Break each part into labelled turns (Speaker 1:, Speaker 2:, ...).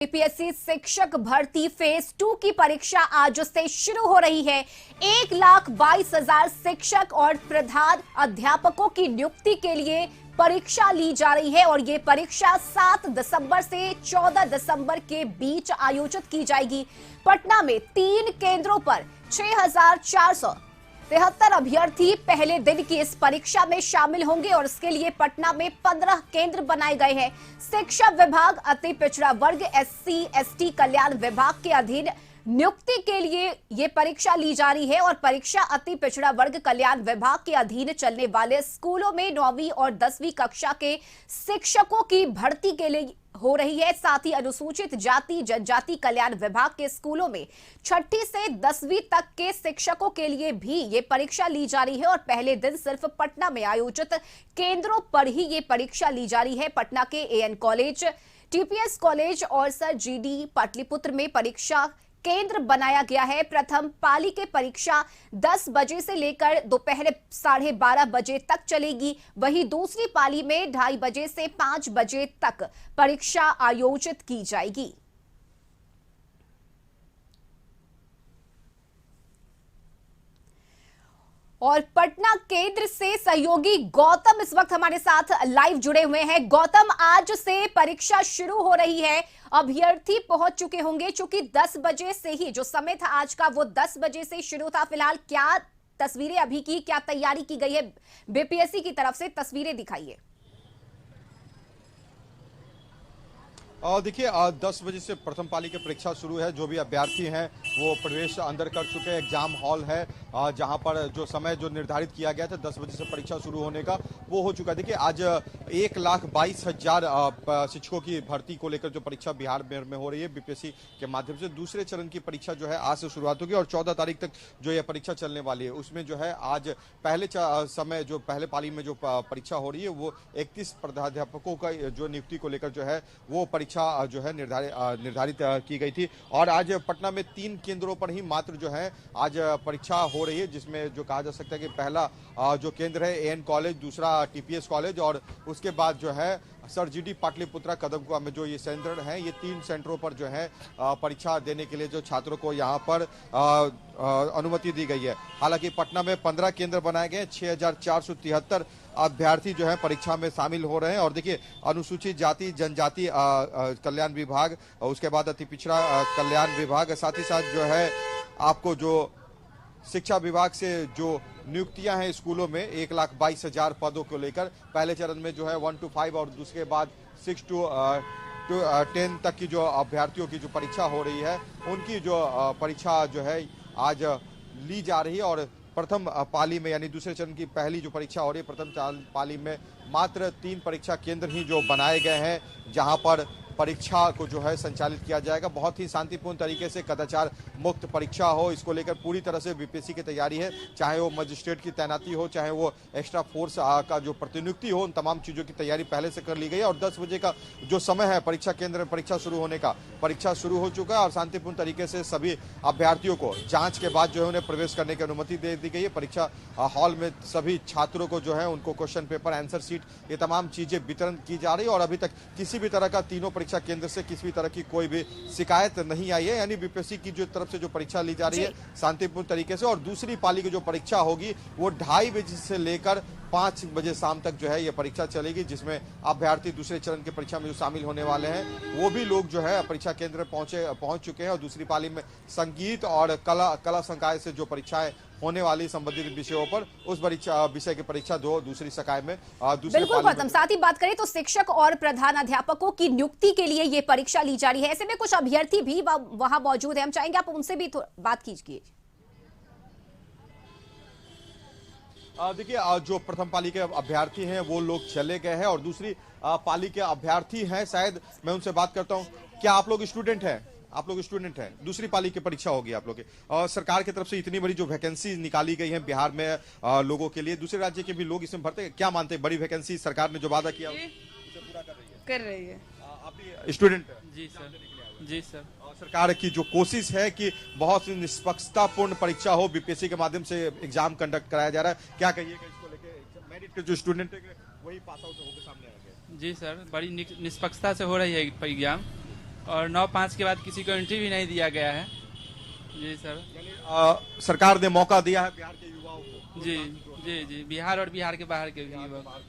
Speaker 1: BPSC शिक्षक भर्ती phase 2 की परीक्षा आज से शुरू हो रही है। 1,22,000 शिक्षक और प्रधान अध्यापकों की नियुक्ति के लिए परीक्षा ली जा रही है और ये परीक्षा 7 दिसंबर से 14 दिसंबर के बीच आयोजित की जाएगी। पटना में 3 केंद्रों पर 6,473 अभ्यर्थी पहले दिन की इस परीक्षा में शामिल होंगे और इसके लिए पटना में 15 केंद्र बनाए गए हैं। शिक्षा विभाग अति पिछड़ा वर्ग SC/ST कल्याण विभाग के अधीन नियुक्ति के लिए ये परीक्षा ली जा रही है और परीक्षा अति पिछड़ा वर्ग कल्याण विभाग के अधीन चलने वाले स्कूलों में 9वीं और 10वीं कक्षा के शिक्षकों की भर्ती के लिए हो रही है। साथ ही अनुसूचित जाति जनजाति कल्याण विभाग के स्कूलों में 6ठी से 10वीं तक के शिक्षकों के लिए भी ये परीक्षा ली जा रही है और पहले दिन सिर्फ पटना में आयोजित केंद्रों पर ही ये परीक्षा ली जा रही है। पटना के AN कॉलेज, TPS कॉलेज और सर GD पाटलिपुत्र में परीक्षा केंद्र बनाया गया है। प्रथम पाली के परीक्षा 10 बजे से लेकर दोपहर 12:30 बजे तक चलेगी। वहीं दूसरी पाली में 2:30 बजे से 5 बजे तक परीक्षा आयोजित की जाएगी। और पटना केंद्र से सहयोगी गौतम इस वक्त हमारे साथ लाइव जुड़े हुए हैं। गौतम, आज से परीक्षा शुरू हो रही है, अभ्यर्थी पहुंच चुके होंगे चूंकि 10 बजे से ही जो समय था आज का वो 10 बजे से शुरू था। फिलहाल क्या तस्वीरें अभी की, क्या तैयारी की गई है बीपीएससी की तरफ से, तस्वीरें दिखाइए।
Speaker 2: देखिए 10 बजे से प्रथम पाली की परीक्षा शुरू है। जो भी अभ्यर्थी हैं वो प्रवेश अंदर कर चुके हैं। एग्जाम हॉल है जहां पर जो समय जो निर्धारित किया गया था 10 बजे से परीक्षा शुरू होने का वो हो चुका है। देखिए आज 1,22,000 शिक्षकों की भर्ती को लेकर जो परीक्षा बिहार में हो रही है बीपीएससी के माध्यम से, दूसरे चरण की परीक्षा जो है आज से शुरुआत होगी और 14 तारीख तक जो ये परीक्षा चलने वाली है। उसमें जो है आज पहले समय जो पहले पाली में जो परीक्षा हो रही है वो 31 प्राध्यापकों का जो नियुक्ति को लेकर जो है वो परीक्षा जो है निर्धारित की गई थी। और आज पटना में 3 केंद्रों पर ही मात्र जो है आज परीक्षा हो रही है, जिसमें जो कहा जा सकता है कि पहला जो केंद्र है AN कॉलेज, दूसरा TPS कॉलेज और उसके बाद जो है सर GD पाटलिपुत्रा कदमकुआ में जो ये सेंटर हैं, ये 3 सेंटरों पर जो है परीक्षा देने के लिए जो छात्रों को यहाँ पर अनुमति दी गई है। हालांकि पटना में 15 केंद्र बनाए गए, 6,473 अभ्यर्थी जो है परीक्षा में शामिल हो रहे हैं। और देखिए अनुसूचित जाति जनजाति कल्याण विभाग, उसके बाद अति पिछड़ा कल्याण विभाग, साथ ही साथ जो है आपको जो शिक्षा विभाग से जो नियुक्तियां हैं स्कूलों में 1,22,000 पदों को लेकर पहले चरण में जो है 1 to 5 और दूसरे बाद 6 to 10 तक की जो अभ्यर्थियों की जो परीक्षा हो रही है उनकी जो परीक्षा जो है आज ली जा रही है। और प्रथम पाली में यानी दूसरे चरण की पहली जो परीक्षा हो रही है, प्रथम पाली में मात्र 3 परीक्षा केंद्र ही जो बनाए गए हैं जहां पर परीक्षा को जो है संचालित किया जाएगा। बहुत ही शांतिपूर्ण तरीके से कदाचार मुक्त परीक्षा हो, इसको लेकर पूरी तरह से बीपीएससी की तैयारी है। चाहे वो मजिस्ट्रेट की तैनाती हो, चाहे वो एक्स्ट्रा फोर्स का जो प्रतिनियुक्ति हो, उन तमाम चीज़ों की तैयारी पहले से कर ली गई है। और 10 बजे का जो समय है परीक्षा केंद्र में परीक्षा शुरू होने का, परीक्षा शुरू हो चुका है और शांतिपूर्ण तरीके से सभी अभ्यर्थियों को जाँच के बाद जो है उन्हें प्रवेश करने की अनुमति दे दी गई है। परीक्षा हॉल में सभी छात्रों को जो है उनको क्वेश्चन पेपर, आंसर शीट, ये तमाम चीज़ें वितरण की जा रही है। और अभी तक किसी भी तरह का तीनों परीक्षा केंद्र से किसी भी तरह की कोई भी शिकायत नहीं आई है। यानी बीपीएससी की जो तरफ से जो परीक्षा ली जा रही है शांतिपूर्ण तरीके से। और दूसरी पाली की जो परीक्षा होगी वो 2:30 बजे से लेकर 5 बजे शाम तक जो है ये परीक्षा चलेगी, जिसमें अभ्यर्थी दूसरे चरण की परीक्षा में जो शामिल होने वाले हैं वो भी लोग जो है परीक्षा केंद्र पहुंच चुके हैं। और दूसरी पाली में संगीत और कला संकाय से जो परीक्षाएं होने वाली संबंधित विषयों पर उस विषय की परीक्षा दूसरी संकाय में
Speaker 1: बिल्कुल गौतम, साथ ही बात करें तो शिक्षक और प्रधान अध्यापकों की नियुक्ति के लिए ये परीक्षा ली जा रही है। ऐसे में कुछ अभ्यर्थी भी वहां मौजूद है, हम चाहेंगे आप उनसे भी बात कीजिए।
Speaker 2: देखिए जो प्रथम पाली के अभ्यर्थी हैं वो लोग चले गए हैं और दूसरी पाली के अभ्यर्थी हैं, शायद मैं उनसे बात करता हूं। क्या आप लोग स्टूडेंट हैं? आप लोग स्टूडेंट हैं, दूसरी पाली की परीक्षा होगी आप लोग की। सरकार की तरफ से इतनी बड़ी जो वैकेंसी निकाली गई है बिहार में लोगों के लिए, दूसरे राज्य के भी लोग इसमें भरते हैं, क्या मानते हैं बड़ी वैकेंसी सरकार ने जो वादा किया उसे पूरा कर रही है? आप भी स्टूडेंट?
Speaker 3: जी सर, जी सर।
Speaker 2: सरकार की जो कोशिश है कि बहुत ही निष्पक्षतापूर्ण परीक्षा हो, बीपीएससी के माध्यम से एग्जाम कंडक्ट कराया जा रहा है, क्या कहिएगा इसको लेके? मेरिट के जो स्टूडेंट है वही पास आउट होकर सामने आएंगे।
Speaker 3: जी सर, बड़ी निष्पक्षता से हो रही है एग्जाम और 9/5 के बाद किसी को एंट्री भी नहीं दिया गया है। जी सर।
Speaker 2: सरकार ने मौका दिया है बिहार के युवाओं को।
Speaker 3: जी जी जी, बिहार और बिहार के बाहर के भी युवा।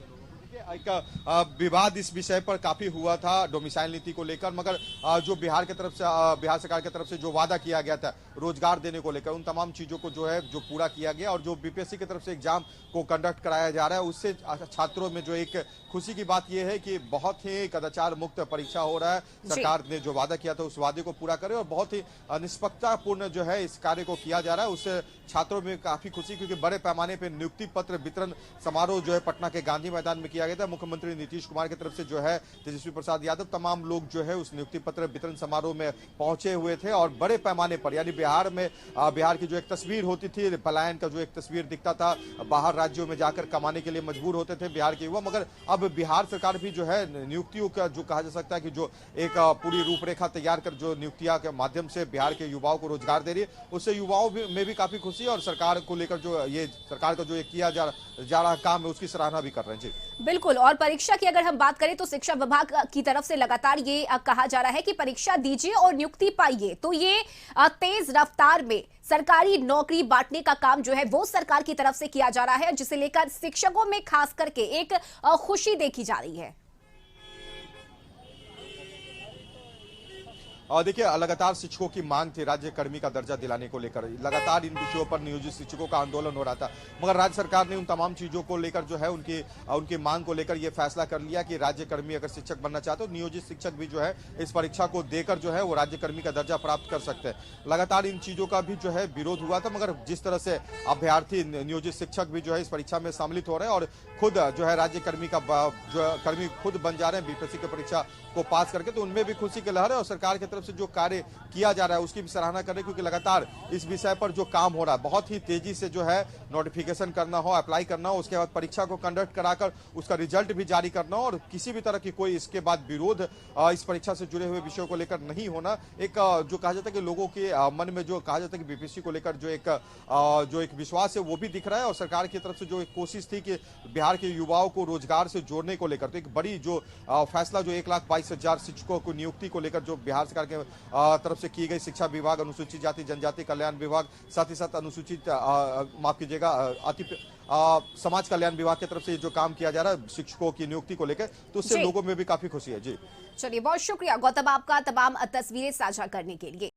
Speaker 2: एक विवाद इस विषय पर काफी हुआ था डोमिसाइल नीति को लेकर, मगर जो बिहार की तरफ से बिहार सरकार की तरफ से जो वादा किया गया था रोजगार देने को लेकर, उन तमाम चीजों को जो है जो पूरा किया गया, और जो बीपीएससी की तरफ से एग्जाम को कंडक्ट कराया जा रहा है उससे छात्रों में जो एक खुशी की बात यह है कि बहुत ही कदाचार मुक्त परीक्षा हो रहा है। सरकार ने जो वादा किया था उस वादे को पूरा करे और बहुत ही निष्पक्षतापूर्ण जो है इस कार्य को किया जा रहा है, उससे छात्रों में काफी खुशी, क्योंकि बड़े पैमाने पर नियुक्ति पत्र वितरण समारोह जो है पटना के गांधी मैदान में किया गया था। मुख्यमंत्री नीतीश कुमार की तरफ से जो है तेजस्वी प्रसाद यादव, तमाम लोग जो है उस नियुक्ति पत्र वितरण समारोह में पहुंचे हुए थे, और बड़े पैमाने पर यानी बिहार में बिहार की जो एक तस्वीर होती थी पलायन का, जो एक तस्वीर दिखता था, बाहर राज्यों में जाकर कमाने के लिए मजबूर होते थे बिहार के युवा, मगर अब बिहार सरकार भी जो है नियुक्तियों का जो कहा जा सकता है कि जो एक पूरी रूपरेखा तैयार कर जो नियुक्तियां के माध्यम से बिहार के युवाओं को रोजगार दे रही है, उससे युवाओं में भी काफी खुशी है, और सरकार को लेकर जो ये सरकार का जो ये किया जा रहा काम है उसकी सराहना भी कर रहे हैं। जी
Speaker 1: बिल्कुल। और परीक्षा की अगर हम बात करें तो शिक्षा विभाग की तरफ से लगातार ये कहा जा रहा है कि परीक्षा दीजिए और नियुक्ति पाइए, तो ये तेज रफ्तार में सरकारी नौकरी बांटने का काम जो है वो सरकार की तरफ से किया जा रहा है, जिसे लेकर शिक्षकों में खास करके एक खुशी देखी जा रही है।
Speaker 2: और देखिए लगातार शिक्षकों की मांग थी राज्य कर्मी का दर्जा दिलाने को लेकर, लगातार इन विषयों पर नियोजित शिक्षकों का आंदोलन हो रहा था, मगर राज्य सरकार ने उन तमाम चीजों को लेकर जो है उनकी मांग को लेकर यह फैसला कर लिया कि राज्य कर्मी अगर शिक्षक बनना चाहते हो, नियोजित शिक्षक भी जो है इस परीक्षा को देकर जो है वो राज्य कर्मी का दर्जा प्राप्त कर सकते हैं। लगातार इन चीजों का भी जो है विरोध हुआ था, मगर जिस तरह से अभ्यर्थी नियोजित शिक्षक भी जो है इस परीक्षा में सम्मिलित हो रहे हैं और खुद जो है राज्य कर्मी का जो कर्मी खुद बन जा रहे हैं बीपीएससी की परीक्षा को पास करके, तो उनमें भी खुशी की लहर है, और सरकार की तरफ से जो कार्य किया जा रहा है उसकी भी सराहना कर रहे हैं, क्योंकि लगातार इस विषय पर जो काम हो रहा है बहुत ही तेजी से जो है नोटिफिकेशन करना हो, अप्लाई करना हो, उसके बाद परीक्षा को कंडक्ट कराकर उसका रिजल्ट भी जारी करना हो, और किसी भी तरह की कोई इसके बाद विरोध इस परीक्षा से जुड़े हुए विषयों को लेकर नहीं होना। एक जो कहा जाता है कि लोगों के मन में जो कहा जाता है कि बीपीएससी को लेकर जो एक विश्वास है वो भी दिख रहा है, और सरकार की तरफ से जो एक कोशिश थी कि बिहार के युवाओं को रोजगार से जोड़ने को लेकर, तो एक बड़ी जो फैसला जो 1,22,000 शिक्षकों को नियुक्ति को लेकर जो बिहार सरकार के तरफ से की गई, शिक्षा विभाग, अनुसूचित जाति जनजाति कल्याण विभाग, साथ ही साथ अनुसूचित माफ कीजिएगा समाज कल्याण विभाग की तरफ से जो काम किया जा रहा है शिक्षकों की नियुक्ति को लेकर, तो उससे लोगों में भी काफी खुशी है। जी
Speaker 1: चलिए, बहुत शुक्रिया गौतम आपका तमाम तस्वीरें साझा करने के लिए।